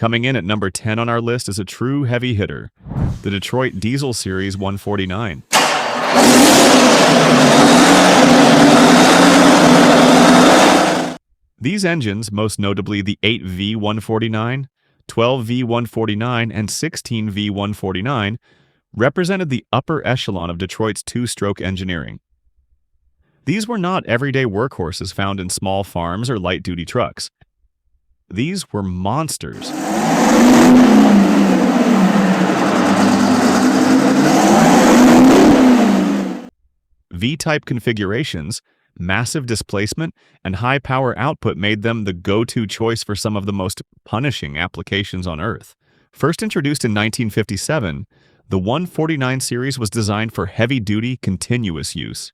Coming in at number 10 on our list is a true heavy hitter, the Detroit Diesel Series 149. These engines, most notably the 8V149, 12V149, and 16V149, represented the upper echelon of Detroit's two-stroke engineering. These were not everyday workhorses found in small farms or light-duty trucks. These were monsters. V-type configurations, massive displacement, and high power output made them the go-to choice for some of the most punishing applications on Earth. First introduced in 1957, the 149 series was designed for heavy-duty, continuous use.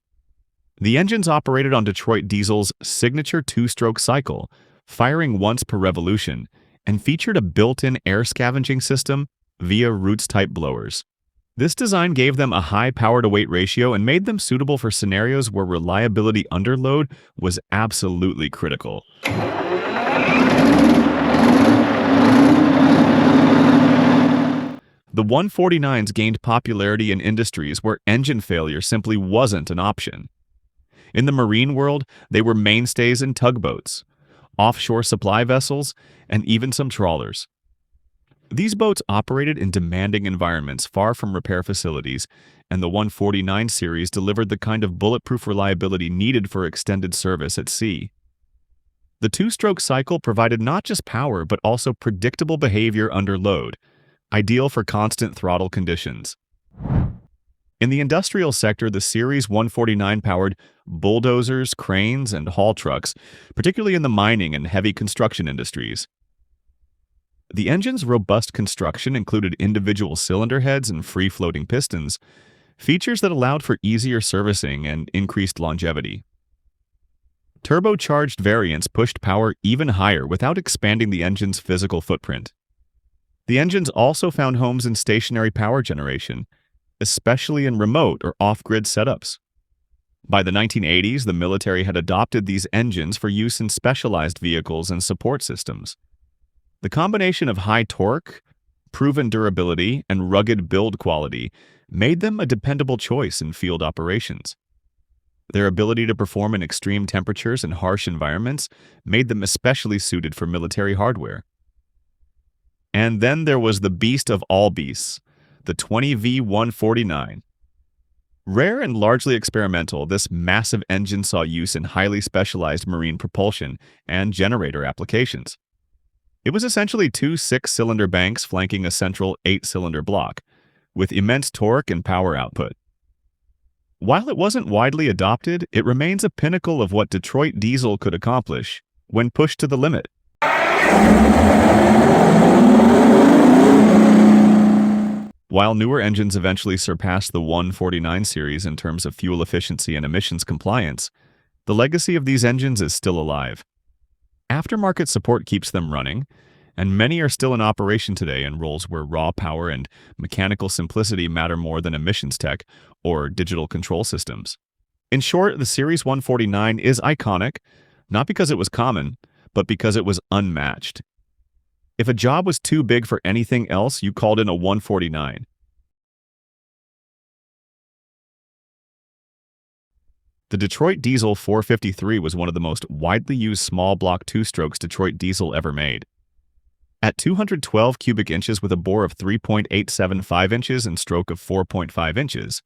The engines operated on Detroit Diesel's signature two-stroke cycle, firing once per revolution, and featured a built-in air scavenging system via Roots-type blowers. This design gave them a high power-to-weight ratio and made them suitable for scenarios where reliability under load was absolutely critical. The 149s gained popularity in industries where engine failure simply wasn't an option. In the marine world, they were mainstays in tugboats, offshore supply vessels, and even some trawlers. These boats operated in demanding environments far from repair facilities, and the 149 series delivered the kind of bulletproof reliability needed for extended service at sea. The two-stroke cycle provided not just power but also predictable behavior under load, ideal for constant throttle conditions. In the industrial sector, the Series 149 powered bulldozers, cranes, and haul trucks, particularly in the mining and heavy construction industries. The engine's robust construction included individual cylinder heads and free-floating pistons, features that allowed for easier servicing and increased longevity. Turbocharged variants pushed power even higher without expanding the engine's physical footprint. The engines also found homes in stationary power generation, especially in remote or off-grid setups. By the 1980s, the military had adopted these engines for use in specialized vehicles and support systems. The combination of high torque, proven durability, and rugged build quality made them a dependable choice in field operations. Their ability to perform in extreme temperatures and harsh environments made them especially suited for military hardware. And then there was the beast of all beasts, the 20V149. Rare and largely experimental, this massive engine saw use in highly specialized marine propulsion and generator applications. It was essentially two 6-cylinder banks flanking a central 8-cylinder block, with immense torque and power output. While it wasn't widely adopted, it remains a pinnacle of what Detroit Diesel could accomplish when pushed to the limit. While newer engines eventually surpassed the 149 series in terms of fuel efficiency and emissions compliance, the legacy of these engines is still alive. Aftermarket support keeps them running, and many are still in operation today in roles where raw power and mechanical simplicity matter more than emissions tech or digital control systems. In short, the Series 149 is iconic, not because it was common, but because it was unmatched. If a job was too big for anything else, you called in a 149. The Detroit Diesel 453 was one of the most widely used small block two-strokes Detroit Diesel ever made. At 212 cubic inches with a bore of 3.875 inches and stroke of 4.5 inches,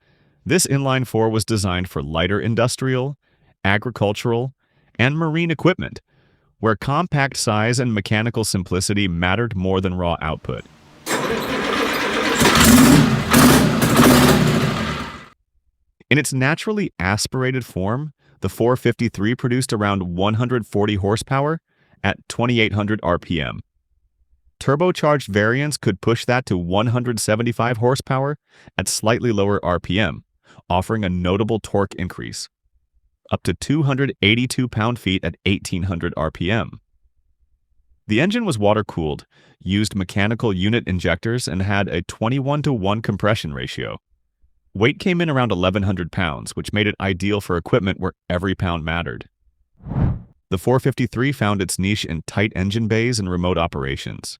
this inline four was designed for lighter industrial, agricultural, and marine equipment, where compact size and mechanical simplicity mattered more than raw output. In its naturally aspirated form, the 453 produced around 140 horsepower at 2,800 RPM. Turbocharged variants could push that to 175 horsepower at slightly lower RPM, offering a notable torque increase, up to 282 pound-feet at 1,800 RPM. The engine was water-cooled, used mechanical unit injectors, and had a 21-to-1 compression ratio. Weight came in around 1,100 pounds, which made it ideal for equipment where every pound mattered. The 453 found its niche in tight engine bays and remote operations.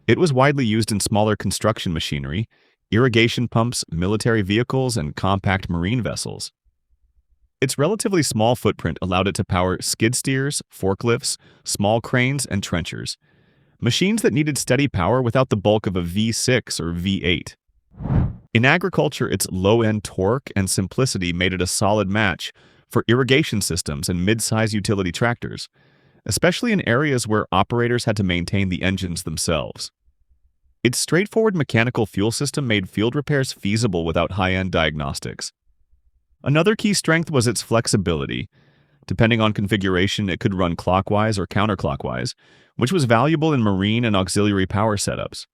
It was widely used in smaller construction machinery, irrigation pumps, military vehicles, and compact marine vessels. Its relatively small footprint allowed it to power skid steers, forklifts, small cranes, and trenchers, machines that needed steady power without the bulk of a V6 or V8. In agriculture, its low-end torque and simplicity made it a solid match for irrigation systems and mid-size utility tractors, especially in areas where operators had to maintain the engines themselves. Its straightforward mechanical fuel system made field repairs feasible without high-end diagnostics. Another key strength was its flexibility. Depending on configuration, it could run clockwise or counterclockwise, which was valuable in marine and auxiliary power setups.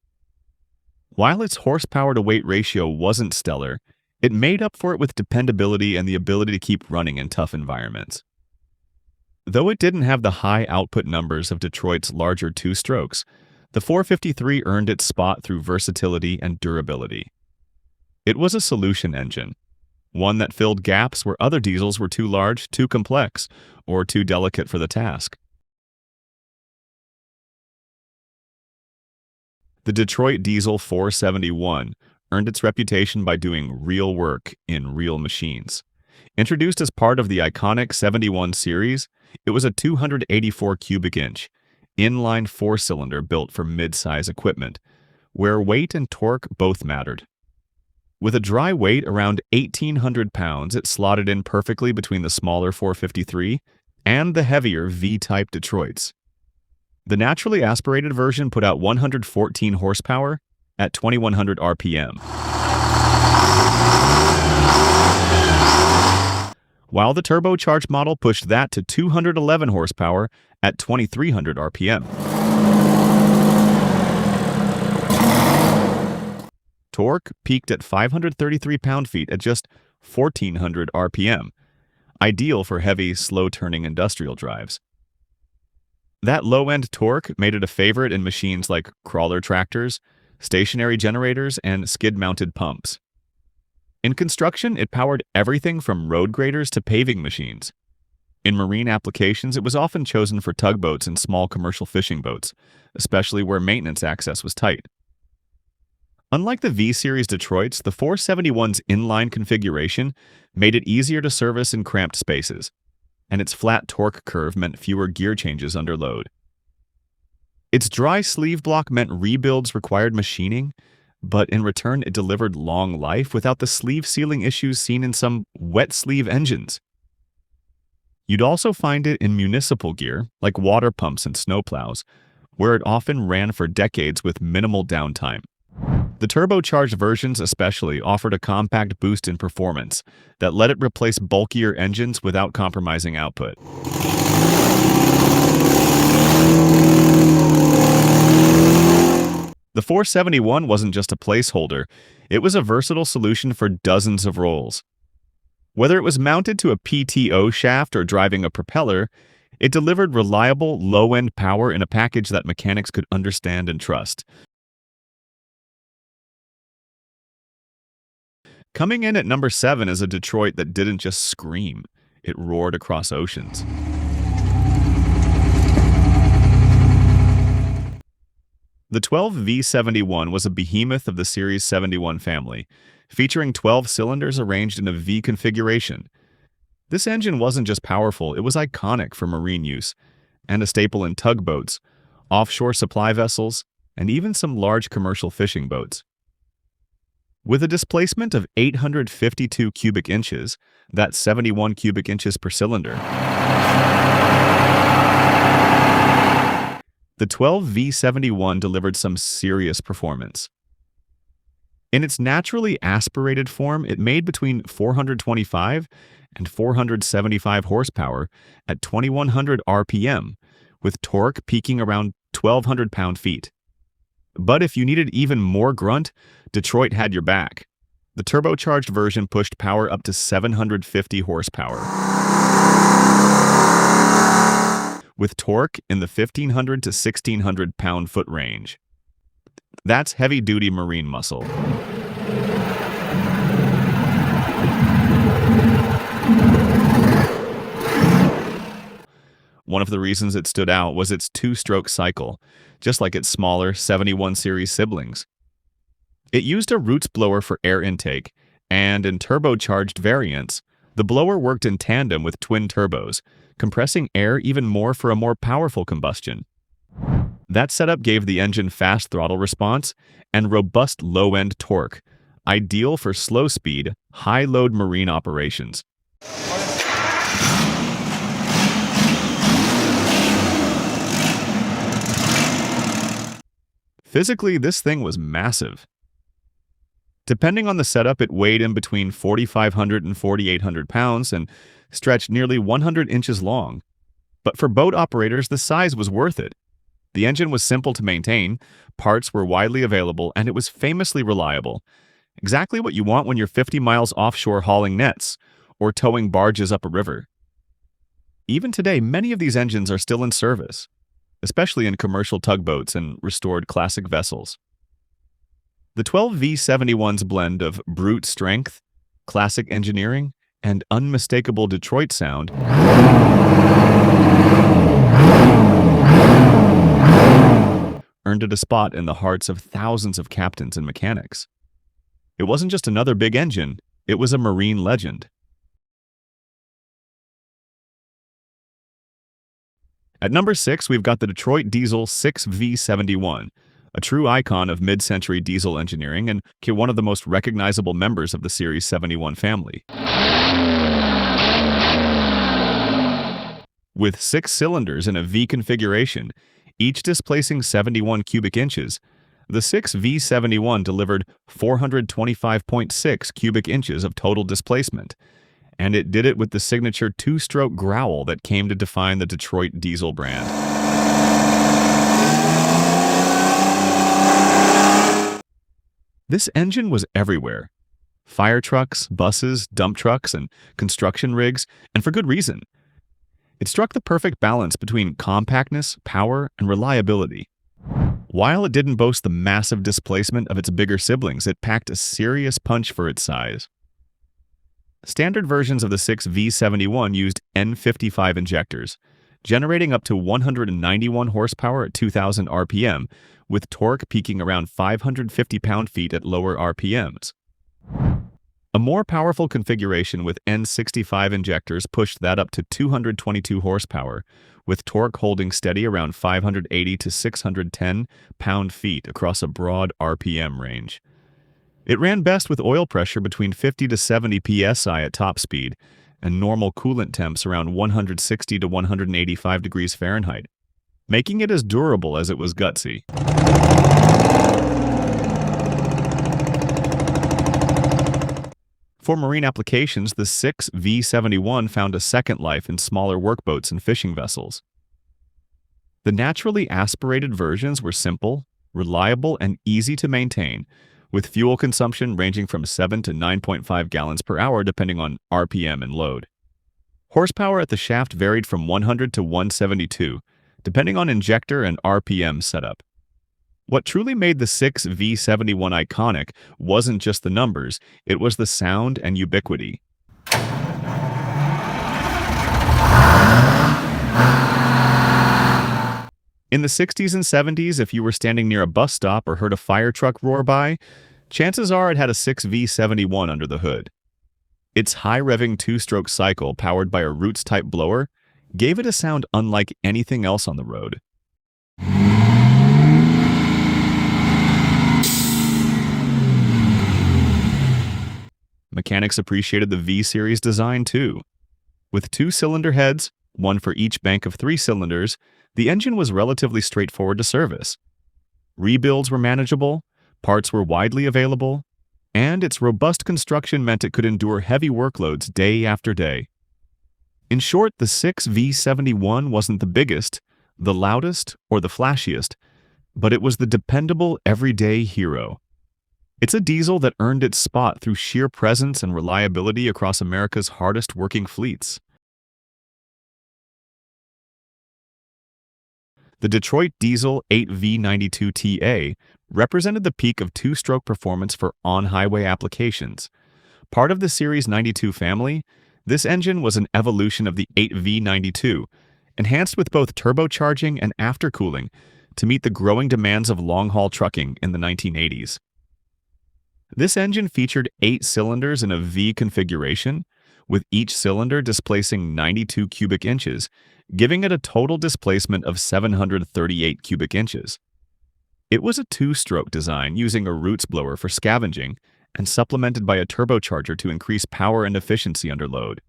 While its horsepower-to-weight ratio wasn't stellar, it made up for it with dependability and the ability to keep running in tough environments. Though it didn't have the high output numbers of Detroit's larger two-strokes, the 453 earned its spot through versatility and durability. It was a solution engine, one that filled gaps where other diesels were too large, too complex, or too delicate for the task. The Detroit Diesel 471 earned its reputation by doing real work in real machines. Introduced as part of the iconic 71 series, it was a 284 cubic inch, inline four-cylinder built for mid-size equipment, where weight and torque both mattered. With a dry weight around 1,800 pounds, it slotted in perfectly between the smaller 453 and the heavier V-type Detroits. The naturally aspirated version put out 114 horsepower at 2,100 RPM, while the turbocharged model pushed that to 211 horsepower at 2,300 RPM. Torque peaked at 533 pound-feet at just 1,400 RPM, ideal for heavy, slow-turning industrial drives. That low-end torque made it a favorite in machines like crawler tractors, stationary generators, and skid-mounted pumps. In construction, it powered everything from road graders to paving machines. In marine applications, it was often chosen for tugboats and small commercial fishing boats, especially where maintenance access was tight. Unlike the V-Series Detroits, the 471's inline configuration made it easier to service in cramped spaces, and its flat torque curve meant fewer gear changes under load. Its dry sleeve block meant rebuilds required machining, but in return it delivered long life without the sleeve sealing issues seen in some wet sleeve engines. You'd also find it in municipal gear, like water pumps and snowplows, where it often ran for decades with minimal downtime. The turbocharged versions especially offered a compact boost in performance that let it replace bulkier engines without compromising output. The 471 wasn't just a placeholder, it was a versatile solution for dozens of roles. Whether it was mounted to a PTO shaft or driving a propeller, it delivered reliable, low-end power in a package that mechanics could understand and trust. Coming in at number 7 is a Detroit that didn't just scream, it roared across oceans. The 12 V71 was a behemoth of the Series 71 family, featuring 12 cylinders arranged in a V configuration. This engine wasn't just powerful, it was iconic for marine use, and a staple in tugboats, offshore supply vessels, and even some large commercial fishing boats. With a displacement of 852 cubic inches, that's 71 cubic inches per cylinder, the 12 V71 delivered some serious performance. In its naturally aspirated form, it made between 425 and 475 horsepower at 2,100 RPM, with torque peaking around 1,200 pound-feet. But if you needed even more grunt, Detroit had your back. The turbocharged version pushed power up to 750 horsepower, with torque in the 1,500 to 1,600 pound-foot range. That's heavy-duty marine muscle. One of the reasons it stood out was its two-stroke cycle, just like its smaller 71 series siblings. It used a roots blower for air intake, and in turbocharged variants, the blower worked in tandem with twin turbos, compressing air even more for a more powerful combustion. That setup gave the engine fast throttle response and robust low-end torque, ideal for slow-speed, high-load marine operations. Physically, this thing was massive. Depending on the setup, it weighed in between 4,500 and 4,800 pounds and stretched nearly 100 inches long. But for boat operators, the size was worth it. The engine was simple to maintain, parts were widely available, and it was famously reliable. Exactly what you want when you're 50 miles offshore hauling nets or towing barges up a river. Even today, many of these engines are still in service, especially in commercial tugboats and restored classic vessels. The 12 V71's blend of brute strength, classic engineering, and unmistakable Detroit sound earned it a spot in the hearts of thousands of captains and mechanics. It wasn't just another big engine, it was a marine legend. At number 6, we've got the Detroit Diesel 6V71, a true icon of mid-century diesel engineering and one of the most recognizable members of the Series 71 family. With 6 cylinders in a V configuration, each displacing 71 cubic inches, the 6V71 delivered 425.6 cubic inches of total displacement, and it did it with the signature two-stroke growl that came to define the Detroit diesel brand. This engine was everywhere. Fire trucks, buses, dump trucks, and construction rigs, and for good reason. It struck the perfect balance between compactness, power, and reliability. While it didn't boast the massive displacement of its bigger siblings, it packed a serious punch for its size. Standard versions of the 6V71 used N55 injectors, generating up to 191 horsepower at 2,000 RPM, with torque peaking around 550 pound-feet at lower RPMs. A more powerful configuration with N65 injectors pushed that up to 222 horsepower, with torque holding steady around 580 to 610 pound-feet across a broad RPM range. It ran best with oil pressure between 50 to 70 psi at top speed, and normal coolant temps around 160 to 185 degrees Fahrenheit, making it as durable as it was gutsy. For marine applications, the 6V71 found a second life in smaller workboats and fishing vessels. The naturally aspirated versions were simple, reliable, and easy to maintain, with fuel consumption ranging from 7 to 9.5 gallons per hour depending on RPM and load. Horsepower at the shaft varied from 100 to 172, depending on injector and RPM setup. What truly made the 6V71 iconic wasn't just the numbers, it was the sound and ubiquity. In the 60s and 70s, if you were standing near a bus stop or heard a fire truck roar by, chances are it had a 6V71 under the hood. Its high-revving two-stroke cycle, powered by a roots-type blower, gave it a sound unlike anything else on the road. Mechanics appreciated the V-Series design too. With 2 cylinder heads, one for each bank of 3 cylinders, the engine was relatively straightforward to service. Rebuilds were manageable, parts were widely available, and its robust construction meant it could endure heavy workloads day after day. In short, the 6V71 wasn't the biggest, the loudest, or the flashiest, but it was the dependable, everyday hero. It's a diesel that earned its spot through sheer presence and reliability across America's hardest working fleets. The Detroit Diesel 8V92TA represented the peak of two-stroke performance for on-highway applications. Part of the Series 92 family, this engine was an evolution of the 8V92, enhanced with both turbocharging and aftercooling to meet the growing demands of long-haul trucking in the 1980s. This engine featured 8 cylinders in a V configuration, with each cylinder displacing 92 cubic inches, giving it a total displacement of 738 cubic inches. It was a 2-stroke design using a roots blower for scavenging and supplemented by a turbocharger to increase power and efficiency under load.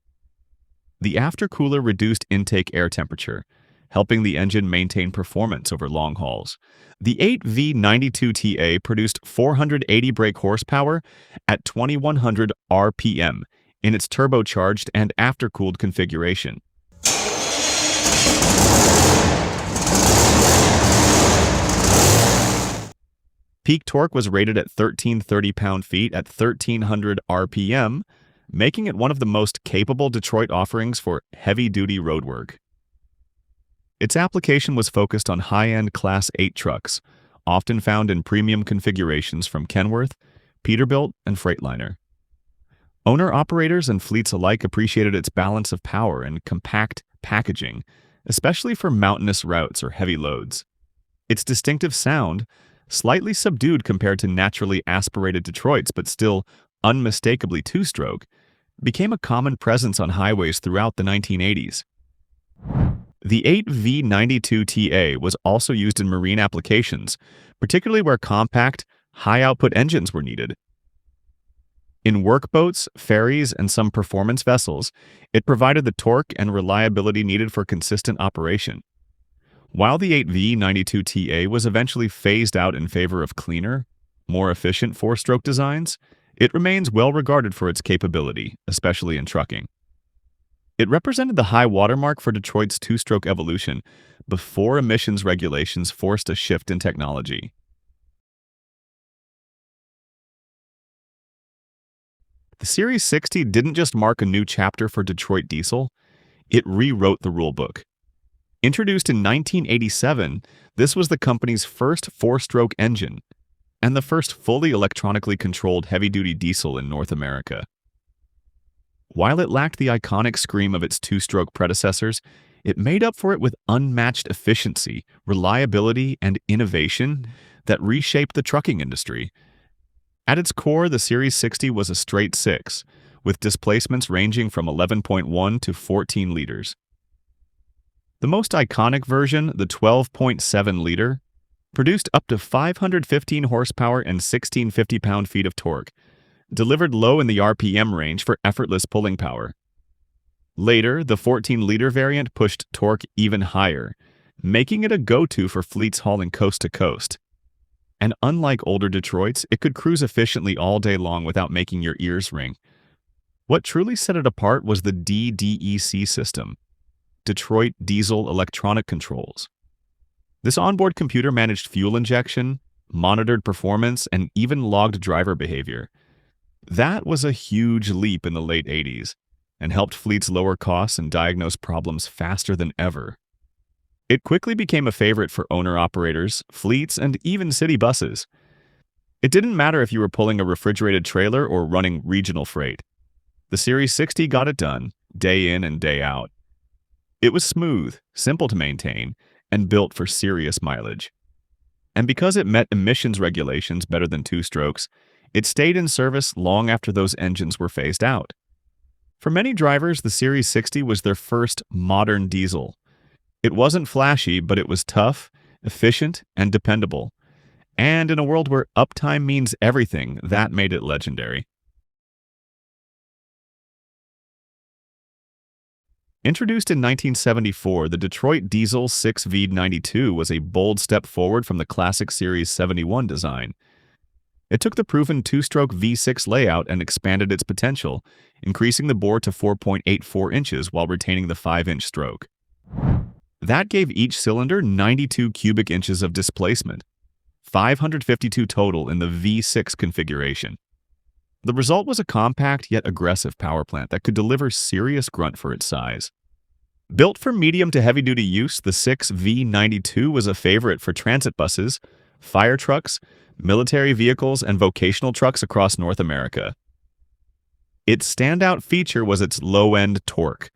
The aftercooler reduced intake air temperature, helping the engine maintain performance over long hauls. The 8V92TA produced 480 brake horsepower at 2100 RPM in its turbocharged and aftercooled configuration. Peak torque was rated at 1330 pound-feet at 1300 RPM, making it one of the most capable Detroit offerings for heavy-duty roadwork. Its application was focused on high-end Class 8 trucks, often found in premium configurations from Kenworth, Peterbilt, and Freightliner. Owner-operators and fleets alike appreciated its balance of power and compact packaging, especially for mountainous routes or heavy loads. Its distinctive sound, slightly subdued compared to naturally aspirated Detroits but still unmistakably 2-stroke, became a common presence on highways throughout the 1980s. The 8V92TA was also used in marine applications, particularly where compact, high-output engines were needed. In workboats, ferries, and some performance vessels, it provided the torque and reliability needed for consistent operation. While the 8V92TA was eventually phased out in favor of cleaner, more efficient 4-stroke designs, it remains well regarded for its capability, especially in trucking. It represented the high watermark for Detroit's 2-stroke evolution before emissions regulations forced a shift in technology. The Series 60 didn't just mark a new chapter for Detroit diesel, it rewrote the rulebook. Introduced in 1987, this was the company's first 4-stroke engine and the first fully electronically controlled heavy-duty diesel in North America. While it lacked the iconic scream of its 2-stroke predecessors, it made up for it with unmatched efficiency, reliability, and innovation that reshaped the trucking industry. At its core, the Series 60 was a straight 6, with displacements ranging from 11.1 to 14 liters. The most iconic version, the 12.7-liter, produced up to 515 horsepower and 1,650 pound-feet of torque, delivered low in the RPM range for effortless pulling power. Later, the 14-liter variant pushed torque even higher, making it a go-to for fleets hauling coast to coast. And unlike older Detroits, it could cruise efficiently all day long without making your ears ring. What truly set it apart was the DDEC system, Detroit Diesel Electronic Controls. This onboard computer managed fuel injection, monitored performance, and even logged driver behavior. That was a huge leap in the late 80s and helped fleets lower costs and diagnose problems faster than ever. It quickly became a favorite for owner-operators, fleets, and even city buses. It didn't matter if you were pulling a refrigerated trailer or running regional freight. The Series 60 got it done, day in and day out. It was smooth, simple to maintain, and built for serious mileage. And because it met emissions regulations better than 2-strokes, it stayed in service long after those engines were phased out. For many drivers, the Series 60 was their first modern diesel. It wasn't flashy, but it was tough, efficient, and dependable. And in a world where uptime means everything, that made it legendary. Introduced in 1974, the Detroit Diesel 6V92 was a bold step forward from the classic Series 71 design. It took the proven 2-stroke V6 layout and expanded its potential, increasing the bore to 4.84 inches while retaining the 5-inch stroke. That gave each cylinder 92 cubic inches of displacement, 552 total in the V6 configuration. The result was a compact yet aggressive power plant that could deliver serious grunt for its size. Built for medium to heavy-duty use, the 6V92 was a favorite for transit buses, fire trucks, military vehicles, and vocational trucks across North America. Its standout feature was its low-end torque.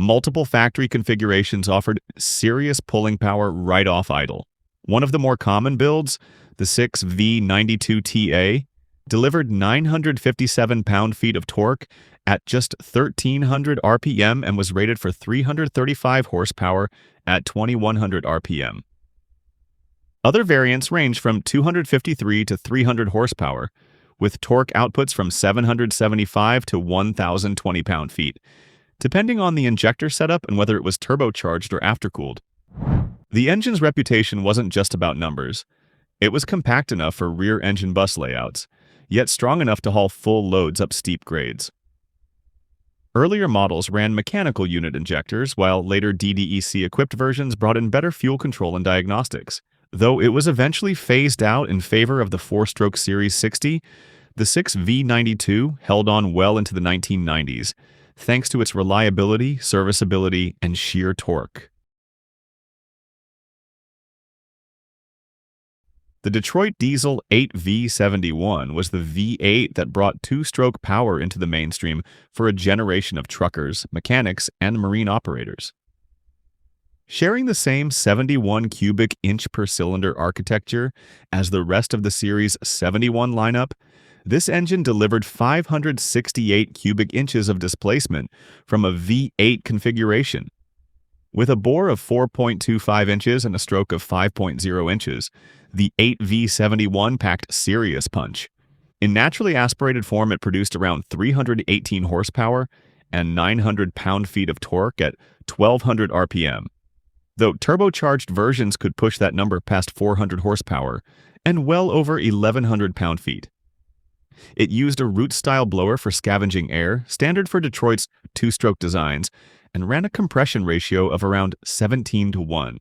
Multiple factory configurations offered serious pulling power right off idle. One of the more common builds, the 6V92TA, delivered 957 pound-feet of torque at just 1,300 RPM and was rated for 335 horsepower at 2,100 RPM. Other variants range from 253 to 300 horsepower, with torque outputs from 775 to 1,020 pound-feet, depending on the injector setup and whether it was turbocharged or aftercooled. The engine's reputation wasn't just about numbers. It was compact enough for rear engine bus layouts, yet strong enough to haul full loads up steep grades. Earlier models ran mechanical unit injectors, while later DDEC-equipped versions brought in better fuel control and diagnostics. Though it was eventually phased out in favor of the four-stroke Series 60, the 6V92 held on well into the 1990s, thanks to its reliability, serviceability, and sheer torque. The Detroit Diesel 8V71 was the V8 that brought two-stroke power into the mainstream for a generation of truckers, mechanics, and marine operators. Sharing the same 71 cubic inch per cylinder architecture as the rest of the Series 71 lineup, this engine delivered 568 cubic inches of displacement from a V8 configuration. With a bore of 4.25 inches and a stroke of 5.0 inches, the 8V71 packed serious punch. In naturally aspirated form, it produced around 318 horsepower and 900 pound-feet of torque at 1,200 RPM, though turbocharged versions could push that number past 400 horsepower and well over 1,100 pound-feet. It used a root-style blower for scavenging air, standard for Detroit's two-stroke designs, and ran a compression ratio of around 17:1.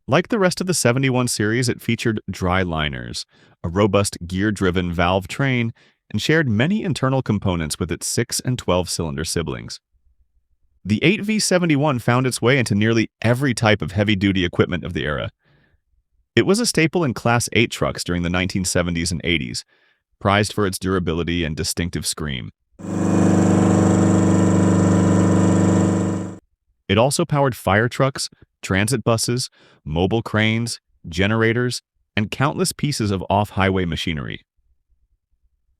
Like the rest of the 71 series, it featured dry liners, a robust gear-driven valve train, and shared many internal components with its 6 and 12-cylinder siblings. The 8V71 found its way into nearly every type of heavy-duty equipment of the era. It was a staple in Class 8 trucks during the 1970s and 80s, prized for its durability and distinctive scream. It also powered fire trucks, transit buses, mobile cranes, generators, and countless pieces of off-highway machinery.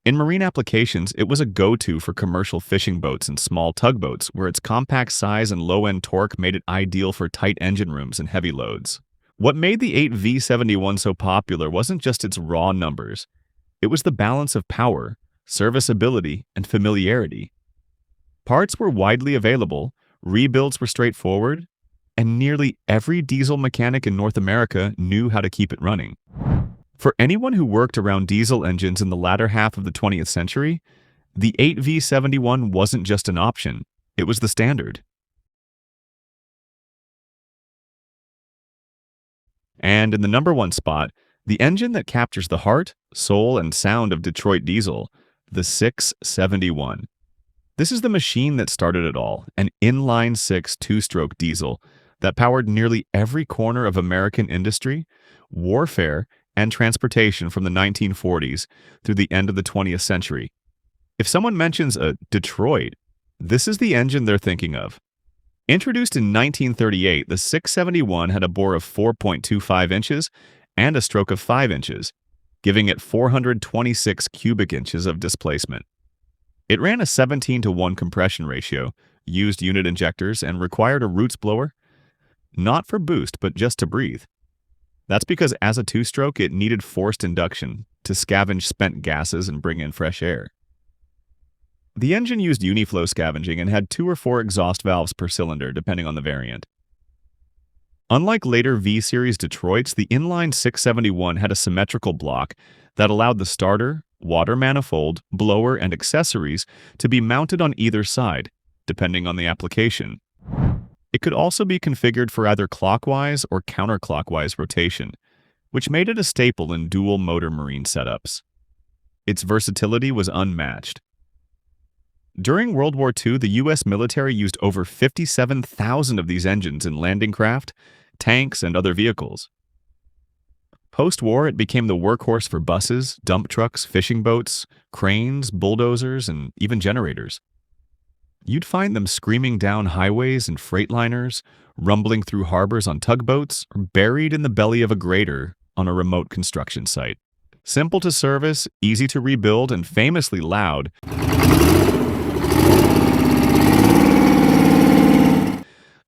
In marine applications, it was a go-to for commercial fishing boats and small tugboats, where its compact size and low-end torque made it ideal for tight engine rooms and heavy loads. What made the 8V71 so popular wasn't just its raw numbers. It was the balance of power, serviceability, and familiarity. Parts were widely available, rebuilds were straightforward, and nearly every diesel mechanic in North America knew how to keep it running. For anyone who worked around diesel engines in the latter half of the 20th century, the 8V71 wasn't just an option, it was the standard. And in the number one spot, the engine that captures the heart, soul, and sound of Detroit diesel, the 671. This is the machine that started it all, an inline-six two-stroke diesel that powered nearly every corner of American industry, warfare, and transportation from the 1940s through the end of the 20th century. If someone mentions a Detroit, this is the engine they're thinking of. Introduced in 1938, the 671 had a bore of 4.25 inches and a stroke of 5 inches, giving it 426 cubic inches of displacement. It ran a 17:1 compression ratio, used unit injectors, and required a roots blower, not for boost, but just to breathe. That's because as a two-stroke, it needed forced induction to scavenge spent gases and bring in fresh air. The engine used uniflow scavenging and had 2 or 4 exhaust valves per cylinder, depending on the variant. Unlike later V-Series Detroits, the inline 671 had a symmetrical block that allowed the starter, water manifold, blower, and accessories to be mounted on either side, depending on the application. It could also be configured for either clockwise or counterclockwise rotation, which made it a staple in dual-motor marine setups. Its versatility was unmatched. During World War II, the U.S. military used over 57,000 of these engines in landing craft, tanks, and other vehicles. Post-war, it became the workhorse for buses, dump trucks, fishing boats, cranes, bulldozers, and even generators. You'd find them screaming down highways and freightliners, rumbling through harbors on tugboats, or buried in the belly of a grader on a remote construction site. Simple to service, easy to rebuild, and famously loud,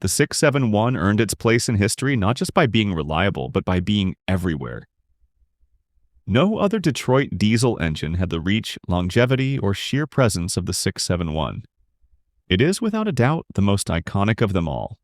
the 671 earned its place in history not just by being reliable, but by being everywhere. No other Detroit diesel engine had the reach, longevity, or sheer presence of the 671. It is, without a doubt, the most iconic of them all.